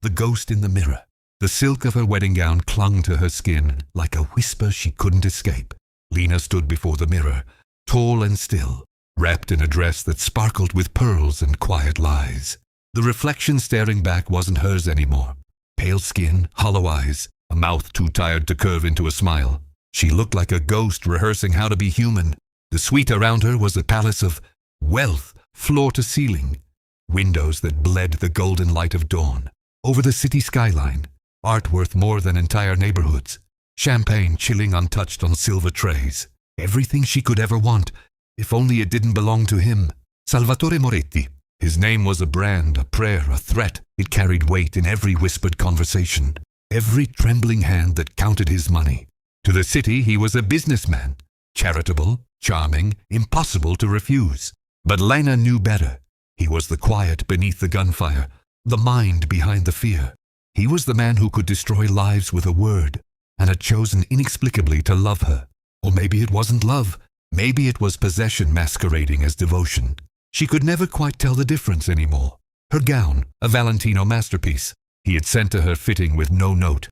the ghost in the mirror. The silk of her wedding gown clung to her skin like a whisper she couldn't escape. Lena stood before the mirror, tall and still, wrapped in a dress that sparkled with pearls and quiet lies. The reflection staring back wasn't hers anymore. Pale skin, hollow eyes, a mouth too tired to curve into a smile. She looked like a ghost rehearsing how to be human. The suite around her was a palace of wealth, floor to ceiling. Windows that bled the golden light of dawn. Over the city skyline, art worth more than entire neighborhoods. Champagne chilling untouched on silver trays. Everything she could ever want, if only it didn't belong to him. Salvatore Moretti. His name was a brand, a prayer, a threat. It carried weight in every whispered conversation, every trembling hand that counted his money. To the city, he was a businessman. Charitable, charming, impossible to refuse. But Lena knew better. He was the quiet beneath the gunfire, the mind behind the fear. He was the man who could destroy lives with a word, and had chosen inexplicably to love her. Or maybe it wasn't love. Maybe it was possession masquerading as devotion. She could never quite tell the difference anymore. Her gown, a Valentino masterpiece, he had sent to her fitting with no note,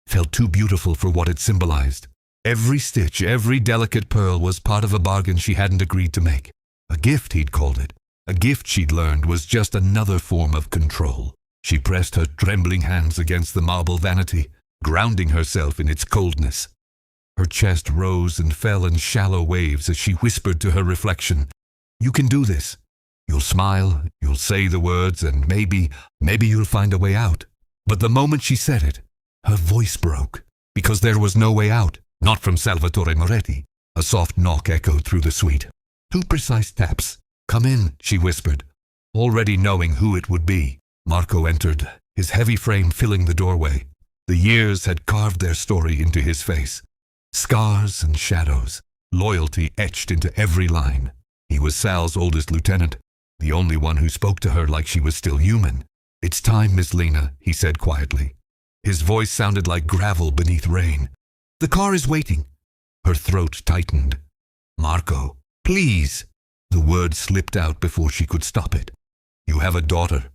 felt too beautiful for what it symbolized. Every stitch, every delicate pearl was part of a bargain she hadn't agreed to make. A gift, he'd called it. A gift she'd learned was just another form of control. She pressed her trembling hands against the marble vanity, grounding herself in its coldness. Her chest rose and fell in shallow waves as she whispered to her reflection, "You can do this. You'll smile, you'll say the words, and maybe you'll find a way out." But the moment she said it, her voice broke, because there was no way out, not from Salvatore Moretti. A soft knock echoed through the suite. 2 precise taps. "Come in," she whispered, already knowing who it would be. Marco entered, his heavy frame filling the doorway. The years had carved their story into his face. Scars and shadows, loyalty etched into every line. He was Sal's oldest lieutenant, the only one who spoke to her like she was still human. "It's time, Miss Lena," he said quietly. His voice sounded like gravel beneath rain. "The car is waiting." Her throat tightened. "Marco, please." The word slipped out before she could stop it. "You have a daughter.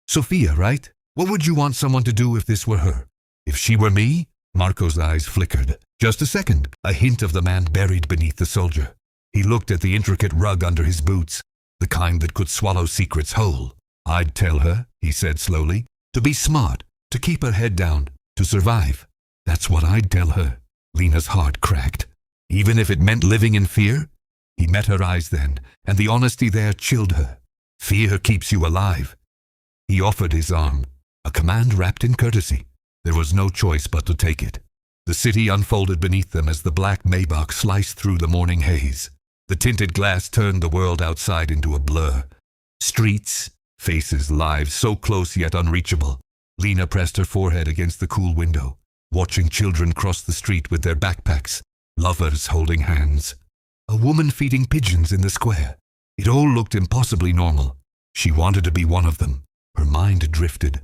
Sophia, right? What would you want someone to do if this were her? If she were me?" Marco's eyes flickered. Just a second, a hint of the man buried beneath the soldier. He looked at the intricate rug under his boots, the kind that could swallow secrets whole. "I'd tell her," he said slowly, "to be smart, to keep her head down, to survive. That's what I'd tell her." Lena's heart cracked. Even if it meant living in fear? He met her eyes then, and the honesty there chilled her. Fear keeps you alive. He offered his arm, a command wrapped in courtesy. There was no choice but to take it. The city unfolded beneath them as the black Maybach sliced through the morning haze. The tinted glass turned the world outside into a blur. Streets, faces, lives, so close yet unreachable. Lena pressed her forehead against the cool window, watching children cross the street with their backpacks, lovers holding hands. A woman feeding pigeons in the square. It all looked impossibly normal. She wanted to be one of them. Her mind drifted,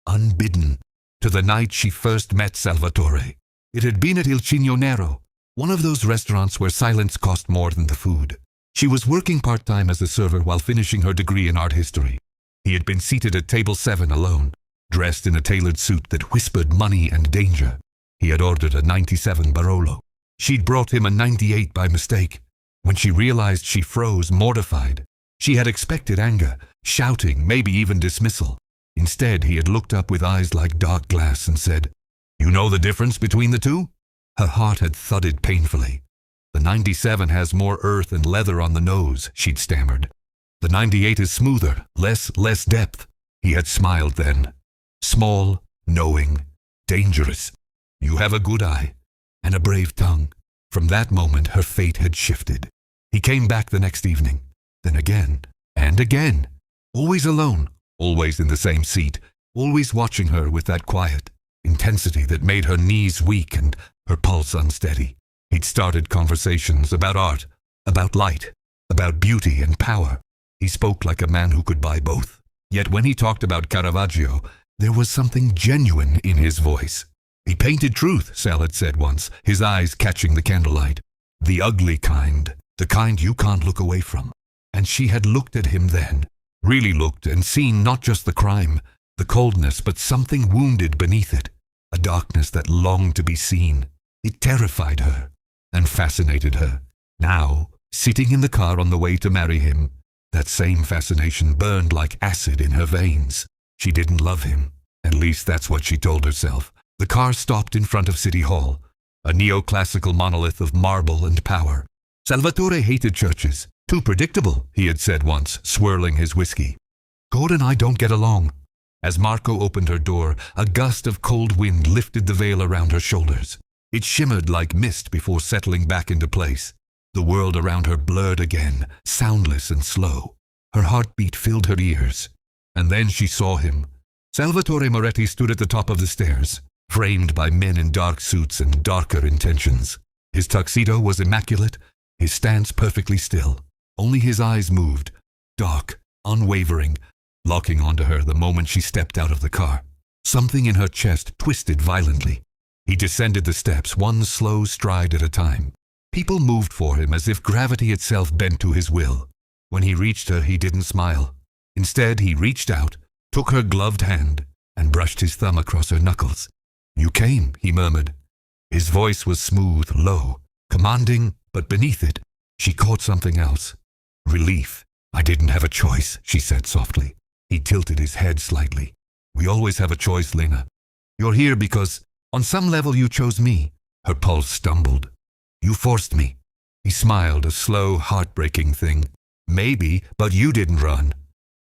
unbidden, to the night she first met Salvatore. It had been at Il Cigno Nero, one of those restaurants where silence cost more than the food. She was working part-time as a server while finishing her degree in art history. He had been seated at table 7 alone, dressed in a tailored suit that whispered money and danger. He had ordered a 97 Barolo. She'd brought him a 98 by mistake. When she realized, she froze, mortified. She had expected anger, shouting, maybe even dismissal. Instead, he had looked up with eyes like dark glass and said, "You know the difference between the two?" Her heart had thudded painfully. "The 97 has more earth and leather on the nose," she'd stammered. "The 98 is smoother, less depth." He had smiled then. Small, knowing, dangerous. "You have a good eye, and a brave tongue." From that moment, her fate had shifted. He came back the next evening, then again, and again. Always alone, always in the same seat, always watching her with that quiet intensity that made her knees weak and her pulse unsteady. He'd started conversations about art, about light, about beauty and power. He spoke like a man who could buy both. Yet when he talked about Caravaggio, there was something genuine in his voice. "He painted truth," Sal had said once, his eyes catching the candlelight. "The ugly kind, the kind you can't look away from." And she had looked at him then, really looked and seen not just the crime, The coldness, but something wounded beneath it. A darkness that longed to be seen. It terrified her and fascinated her. Now, sitting in the car on the way to marry him, that same fascination burned like acid in her veins. She didn't love him. At least that's what she told herself. The car stopped in front of City Hall, a neoclassical monolith of marble and power. Salvatore hated churches. Too predictable, he had said once, swirling his whiskey. God and I don't get along. As Marco opened her door, a gust of cold wind lifted the veil around her shoulders. It shimmered like mist before settling back into place. The world around her blurred again, soundless and slow. Her heartbeat filled her ears. And then she saw him. Salvatore Moretti stood at the top of the stairs, framed by men in dark suits and darker intentions. His tuxedo was immaculate, his stance perfectly still. Only his eyes moved, dark, unwavering, locking onto her the moment she stepped out of the car. Something in her chest twisted violently. He descended the steps, one slow stride at a time. People moved for him as if gravity itself bent to his will. When he reached her, he didn't smile. Instead, he reached out, took her gloved hand, and brushed his thumb across her knuckles. "You came," he murmured. His voice was smooth, low, commanding, but beneath it, she caught something else. Relief. "I didn't have a choice," she said softly. He tilted his head slightly. "We always have a choice, Lena. You're here because, on some level, you chose me." Her pulse stumbled. "You forced me." He smiled, a slow, heartbreaking thing. "Maybe, but you didn't run."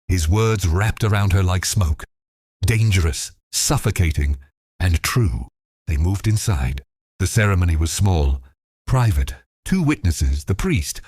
His words wrapped around her like smoke. Dangerous, suffocating, and true. They moved inside. The ceremony was small, private. 2 witnesses, the priest,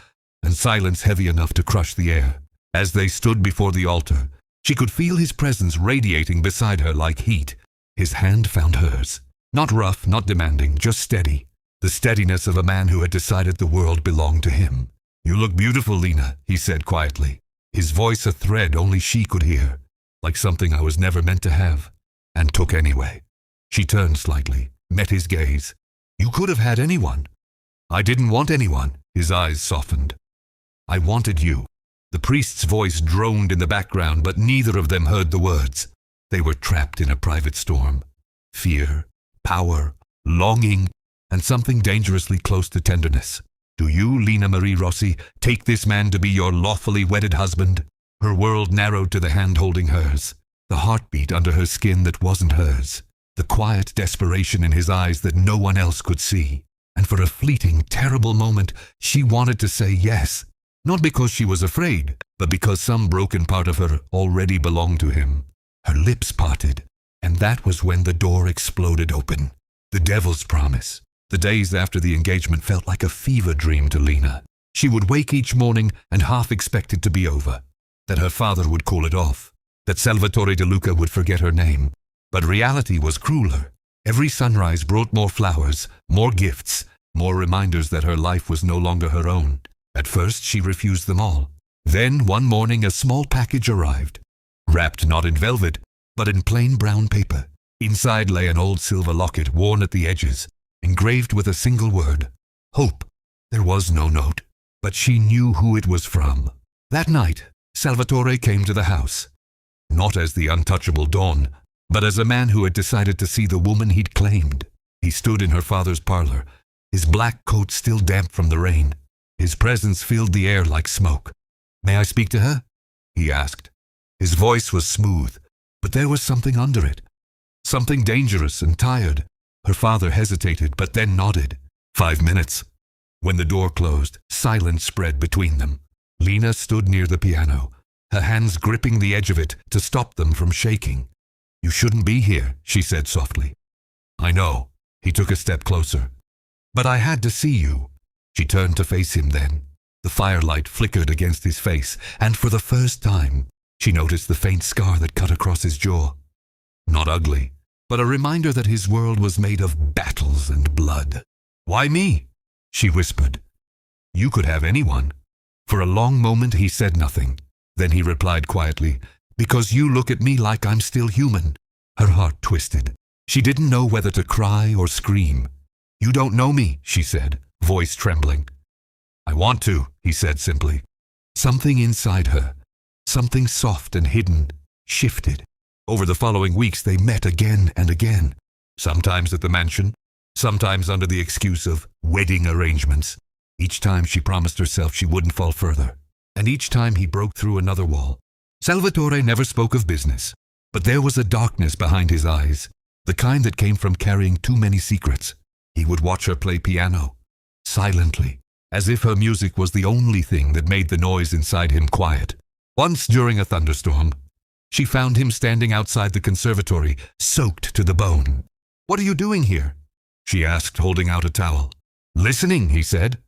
and silence heavy enough to crush the air. As they stood before the altar, she could feel his presence radiating beside her like heat. His hand found hers. Not rough, not demanding, just steady. The steadiness of a man who had decided the world belonged to him. "You look beautiful, Lena," he said quietly. His voice a thread only she could hear, like something I was never meant to have, and took anyway. She turned slightly, met his gaze. "You could have had anyone." "I didn't want anyone." His eyes softened. "I wanted you." The priest's voice droned in the background, but neither of them heard the words. They were trapped in a private storm. Fear, power, longing, and something dangerously close to tenderness. "Do you, Lena Marie Rossi, take this man to be your lawfully wedded husband?" Her world narrowed to the hand holding hers, the heartbeat under her skin that wasn't hers, the quiet desperation in his eyes that no one else could see. And for a fleeting, terrible moment, she wanted to say yes. Not because she was afraid, but because some broken part of her already belonged to him. Her lips parted, and that was when the door exploded open. The devil's promise. The days after the engagement felt like a fever dream to Lena. She would wake each morning and half expect it to be over, that her father would call it off, that Salvatore De Luca would forget her name. But reality was crueler. Every sunrise brought more flowers, more gifts, more reminders that her life was no longer her own. At first, she refused them all. Then, one morning, a small package arrived, wrapped not in velvet, but in plain brown paper. Inside lay an old silver locket worn at the edges, engraved with a single word, hope. There was no note, but she knew who it was from. That night, Salvatore came to the house, not as the untouchable Dawn, but as a man who had decided to see the woman he'd claimed. He stood in her father's parlor, his black coat still damp from the rain. His presence filled the air like smoke. "May I speak to her?" he asked. His voice was smooth, but there was something under it, something dangerous and tired. Her father hesitated, but then nodded. 5 minutes. When the door closed, silence spread between them. Lena stood near the piano, her hands gripping the edge of it to stop them from shaking. "You shouldn't be here," she said softly. "I know." He took a step closer. "But I had to see you." She turned to face him then. The firelight flickered against his face, and for the first time, she noticed the faint scar that cut across his jaw. Not ugly, but a reminder that his world was made of battles and blood. "Why me?" she whispered. "You could have anyone." For a long moment he said nothing. Then he replied quietly, "Because you look at me like I'm still human." Her heart twisted. She didn't know whether to cry or scream. "You don't know me," she said, voice trembling. "I want to," he said simply. Something inside her, something soft and hidden, shifted. Over the following weeks, they met again and again, sometimes at the mansion, sometimes under the excuse of wedding arrangements. Each time she promised herself she wouldn't fall further, and each time he broke through another wall. Salvatore never spoke of business, but there was a darkness behind his eyes, the kind that came from carrying too many secrets. He would watch her play piano, silently, as if her music was the only thing that made the noise inside him quiet. Once during a thunderstorm, she found him standing outside the conservatory, soaked to the bone. "What are you doing here?" she asked, holding out a towel. "Listening," he said.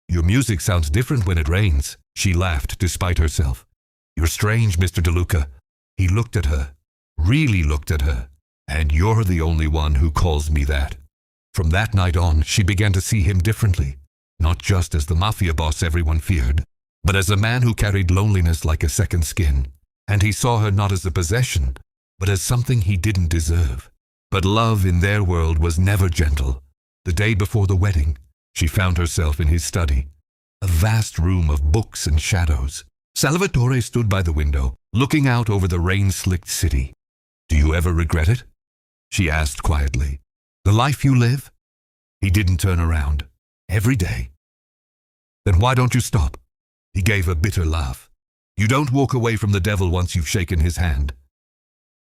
"Your music sounds different when it rains," she laughed despite herself. "You're strange, Mr. DeLuca." He looked at her, really looked at her. "And you're the only one who calls me that." From that night on, she began to see him differently, not just as the mafia boss everyone feared, but as a man who carried loneliness like a second skin. And he saw her not as a possession, but as something he didn't deserve. But love in their world was never gentle. The day before the wedding, she found herself in his study, a vast room of books and shadows. Salvatore stood by the window, looking out over the rain-slicked city. "Do you ever regret it?" she asked quietly. "The life you live?" He didn't turn around. "Every day." "Then why don't you stop?" He gave a bitter laugh. "You don't walk away from the devil once you've shaken his hand."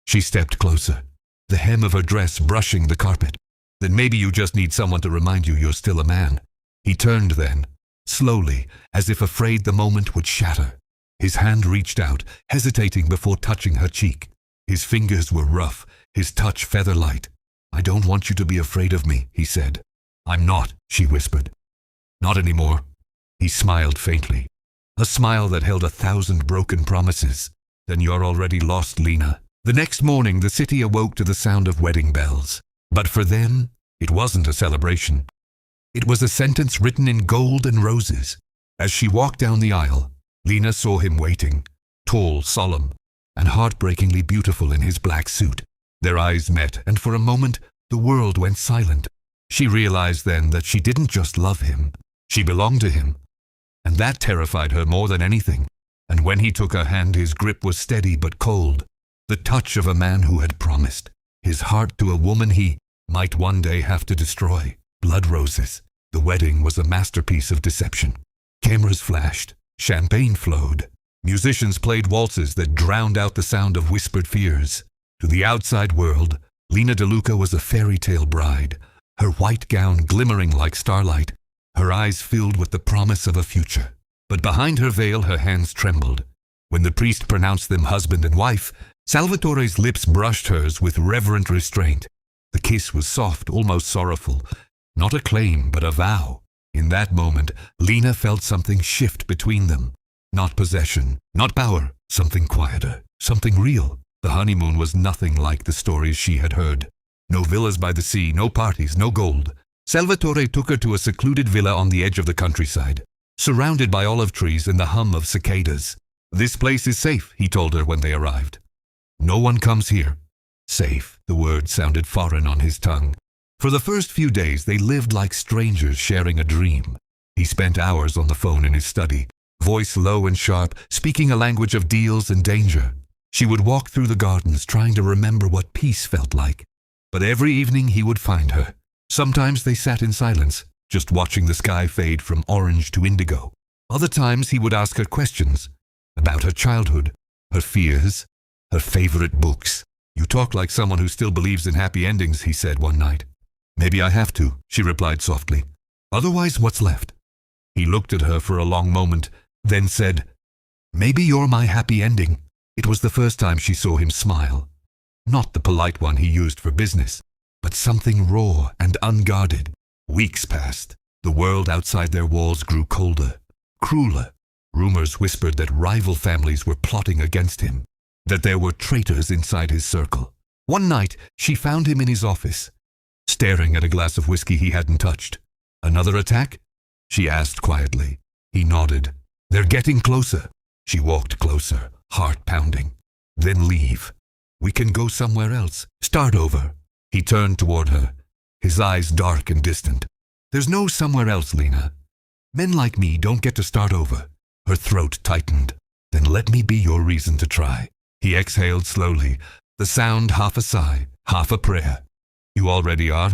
She stepped closer, the hem of her dress brushing the carpet. "Then maybe you just need someone to remind you you're still a man." He turned then, slowly, as if afraid the moment would shatter. His hand reached out, hesitating before touching her cheek. His fingers were rough, his touch feather-light. "I don't want you to be afraid of me," he said. "I'm not," she whispered. "Not anymore." He smiled faintly, a smile that held 1,000 broken promises. "Then you're already lost, Lena." The next morning, the city awoke to the sound of wedding bells. But for them, it wasn't a celebration. It was a sentence written in gold and roses. As she walked down the aisle, Lena saw him waiting, tall, solemn, and heartbreakingly beautiful in his black suit. Their eyes met, and for a moment, the world went silent. She realized then that she didn't just love him, she belonged to him. And that terrified her more than anything. And when he took her hand, his grip was steady but cold, the touch of a man who had promised his heart to a woman he might one day have to destroy. Blood roses. The wedding was a masterpiece of deception. Cameras flashed, champagne flowed, musicians played waltzes that drowned out the sound of whispered fears. To the outside world, Lena DeLuca was a fairy tale bride, her white gown glimmering like starlight, her eyes filled with the promise of a future. But behind her veil, her hands trembled. When the priest pronounced them husband and wife, Salvatore's lips brushed hers with reverent restraint. The kiss was soft, almost sorrowful. Not a claim, but a vow. In that moment, Lena felt something shift between them. Not possession, not power, something quieter, something real. The honeymoon was nothing like the stories she had heard. No villas by the sea, no parties, no gold. Salvatore took her to a secluded villa on the edge of the countryside, surrounded by olive trees and the hum of cicadas. "This place is safe," he told her when they arrived. "No one comes here." Safe, the word sounded foreign on his tongue. For the first few days, they lived like strangers sharing a dream. He spent hours on the phone in his study, voice low and sharp, speaking a language of deals and danger. She would walk through the gardens trying to remember what peace felt like. But every evening he would find her. Sometimes they sat in silence, just watching the sky fade from orange to indigo. Other times he would ask her questions about her childhood, her fears, her favorite books. "You talk like someone who still believes in happy endings," he said one night. "Maybe I have to," she replied softly. "Otherwise, what's left?" He looked at her for a long moment, then said, "Maybe you're my happy ending." It was the first time she saw him smile. Not the polite one he used for business, but something raw and unguarded. Weeks passed. The world outside their walls grew colder, crueler. Rumors whispered that rival families were plotting against him, that there were traitors inside his circle. One night, she found him in his office, staring at a glass of whiskey he hadn't touched. "Another attack?" she asked quietly. He nodded. "They're getting closer." She walked closer, heart pounding. "Then leave. We can go somewhere else. Start over." He turned toward her, his eyes dark and distant. "There's no somewhere else, Lena. Men like me don't get to start over." Her throat tightened. "Then let me be your reason to try." He exhaled slowly, the sound half a sigh, half a prayer. You already are.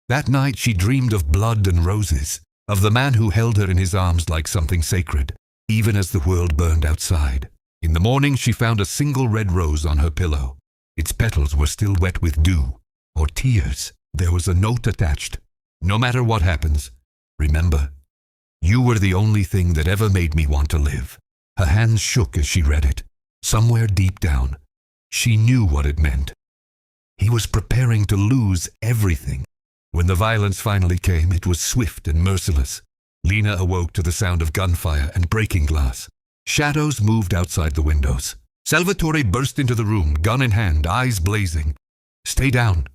That night she dreamed of blood and roses, of the man who held her in his arms like something sacred, even as the world burned outside. In the morning she found a single red rose on her pillow. Its petals were still wet with dew, or tears. There was a note attached. No matter what happens, remember, you were the only thing that ever made me want to live. Her hands shook as she read it. Somewhere deep down, she knew what it meant. He was preparing to lose everything. When the violence finally came, it was swift and merciless. Lena awoke to the sound of gunfire and breaking glass. Shadows moved outside the windows. Salvatore burst into the room, gun in hand, eyes blazing. "Stay down,"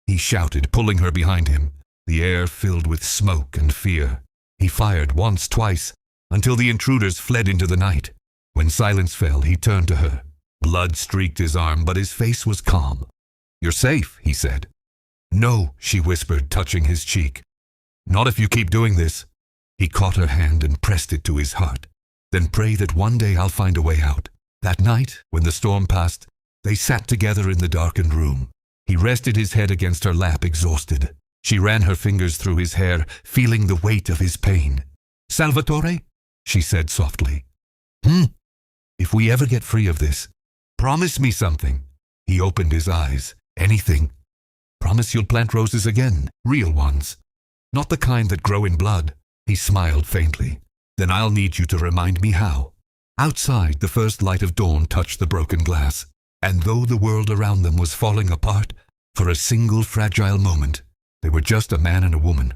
he shouted, pulling her behind him. The air filled with smoke and fear. He fired once, twice, until the intruders fled into the night. When silence fell, he turned to her. Blood streaked his arm, but his face was calm. "You're safe," he said. "No," she whispered, touching his cheek. "Not if you keep doing this." He caught her hand and pressed it to his heart. "Then pray that one day I'll find a way out." That night, when the storm passed, they sat together in the darkened room. He rested his head against her lap, exhausted. She ran her fingers through his hair, feeling the weight of his pain. "Salvatore," she said softly. If we ever get free of this, promise me something." He opened his eyes. "Anything. Promise you'll plant roses again, real ones. Not the kind that grow in blood." He smiled faintly. "Then I'll need you to remind me how." Outside, the first light of dawn touched the broken glass, and though the world around them was falling apart, for a single fragile moment, they were just a man and a woman.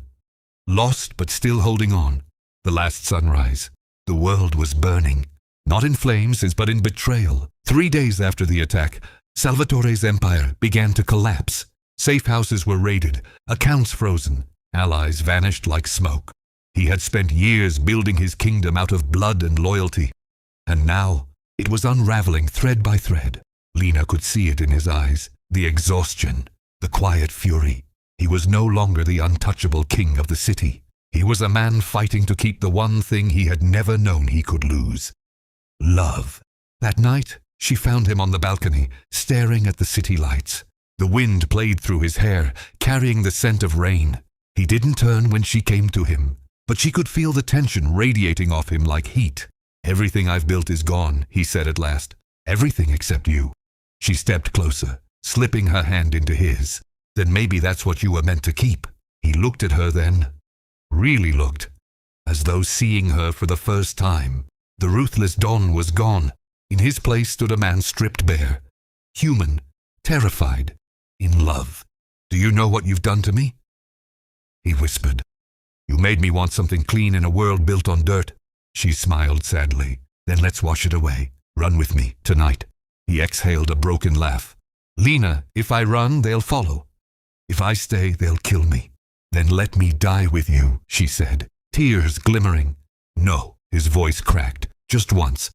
Lost but still holding on. The last sunrise. The world was burning. Not in flames, but in betrayal. 3 days after the attack, Salvatore's empire began to collapse. Safe houses were raided, accounts frozen, allies vanished like smoke. He had spent years building his kingdom out of blood and loyalty, and now it was unraveling thread by thread. Lena could see it in his eyes, the exhaustion, the quiet fury. He was no longer the untouchable king of the city. He was a man fighting to keep the one thing he had never known he could lose. Love. That night, she found him on the balcony, staring at the city lights. The wind played through his hair, carrying the scent of rain. He didn't turn when she came to him, but she could feel the tension radiating off him like heat. "Everything I've built is gone," he said at last. "Everything except you." She stepped closer, slipping her hand into his. "Then maybe that's what you were meant to keep." He looked at her then, really looked, as though seeing her for the first time. The ruthless Don was gone. In his place stood a man stripped bare, human, terrified, in love. "Do you know what you've done to me?" he whispered. "You made me want something clean in a world built on dirt." She smiled sadly. "Then let's wash it away. Run with me, tonight." He exhaled a broken laugh. "Lena, if I run, they'll follow. If I stay, they'll kill me." "Then let me die with you," she said, tears glimmering. "No," his voice cracked, "just once.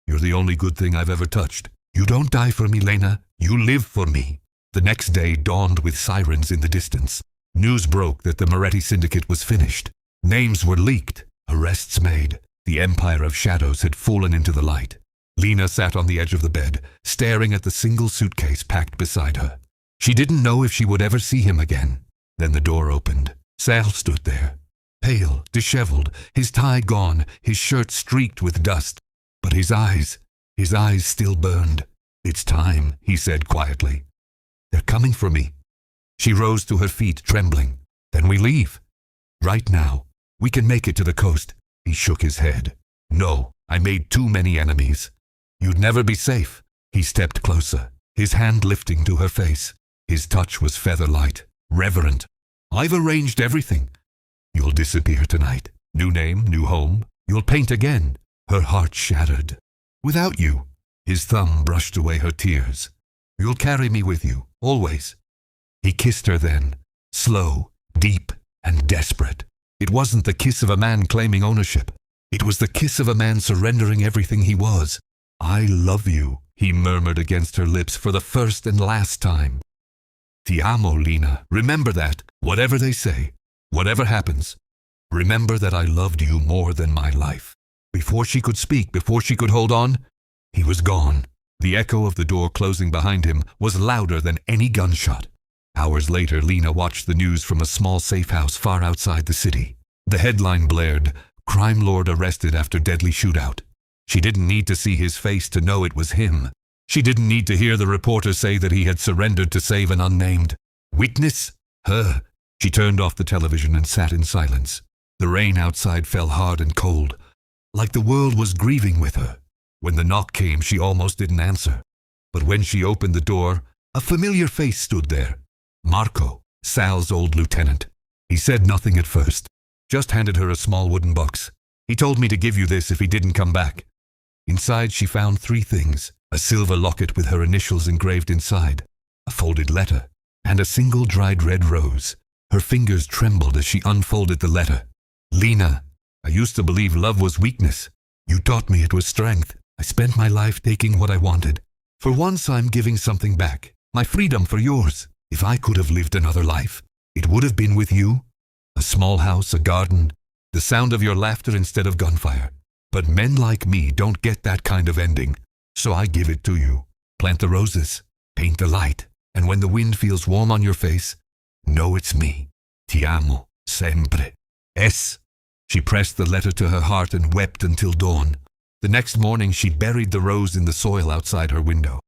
You're the only good thing I've ever touched. You don't die for me, Lena. You live for me." The next day dawned with sirens in the distance. News broke that the Moretti syndicate was finished. Names were leaked, arrests made. The empire of shadows had fallen into the light. Lena sat on the edge of the bed, staring at the single suitcase packed beside her. She didn't know if she would ever see him again. Then the door opened. Sal stood there, pale, disheveled, his tie gone, his shirt streaked with dust. But his eyes still burned. "It's time," he said quietly. "They're coming for me." She rose to her feet, trembling. "Then we leave. Right now. We can make it to the coast." He shook his head. "No, I made too many enemies. You'd never be safe." He stepped closer, his hand lifting to her face. His touch was feather-light, reverent. "I've arranged everything. You'll disappear tonight. New name, new home. You'll paint again." Her heart shattered. "Without you." His thumb brushed away her tears. "You'll carry me with you, always." He kissed her then, slow, deep, and desperate. It wasn't the kiss of a man claiming ownership. It was the kiss of a man surrendering everything he was. "I love you," he murmured against her lips for the first and last time. "Ti amo, Lena. Remember that, whatever they say, whatever happens. Remember that I loved you more than my life." Before she could speak, before she could hold on, he was gone. The echo of the door closing behind him was louder than any gunshot. Hours later, Lena watched the news from a small safe house far outside the city. The headline blared, "Crime Lord arrested after deadly shootout." She didn't need to see his face to know it was him. She didn't need to hear the reporter say that he had surrendered to save an unnamed witness. Her. She turned off the television and sat in silence. The rain outside fell hard and cold, like the world was grieving with her. When the knock came, she almost didn't answer. But when she opened the door, a familiar face stood there. Marco, Sal's old lieutenant. He said nothing at first, just handed her a small wooden box. "He told me to give you this if he didn't come back." Inside she found 3 things: a silver locket with her initials engraved inside, a folded letter, and a single dried red rose. Her fingers trembled as she unfolded the letter. "Lena, I used to believe love was weakness. You taught me it was strength. I spent my life taking what I wanted. For once I'm giving something back, my freedom for yours. If I could have lived another life, it would have been with you. A small house, a garden, the sound of your laughter instead of gunfire. But men like me don't get that kind of ending, so I give it to you. Plant the roses, paint the light, and when the wind feels warm on your face, know it's me. Ti amo, sempre. S." She pressed the letter to her heart and wept until dawn. The next morning she buried the rose in the soil outside her window.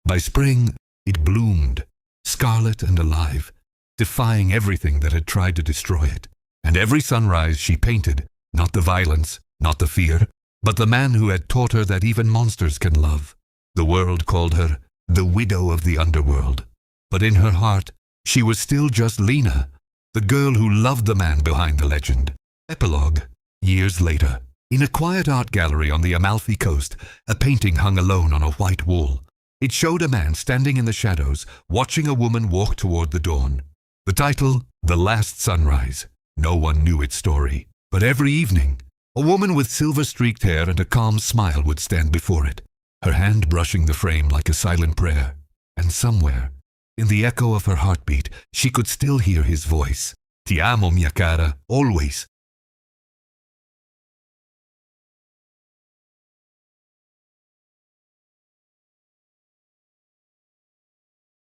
By spring, it bloomed, scarlet and alive, defying everything that had tried to destroy it. And every sunrise she painted, not the violence, not the fear, but the man who had taught her that even monsters can love. The world called her the widow of the underworld. But in her heart, she was still just Lena, the girl who loved the man behind the legend. Epilogue. Years later, in a quiet art gallery on the Amalfi Coast, a painting hung alone on a white wall. It showed a man standing in the shadows, watching a woman walk toward the dawn. The title, The Last Sunrise. No one knew its story, but every evening, a woman with silver-streaked hair and a calm smile would stand before it, her hand brushing the frame like a silent prayer. And somewhere, in the echo of her heartbeat, she could still hear his voice. "Ti amo, mia cara, always.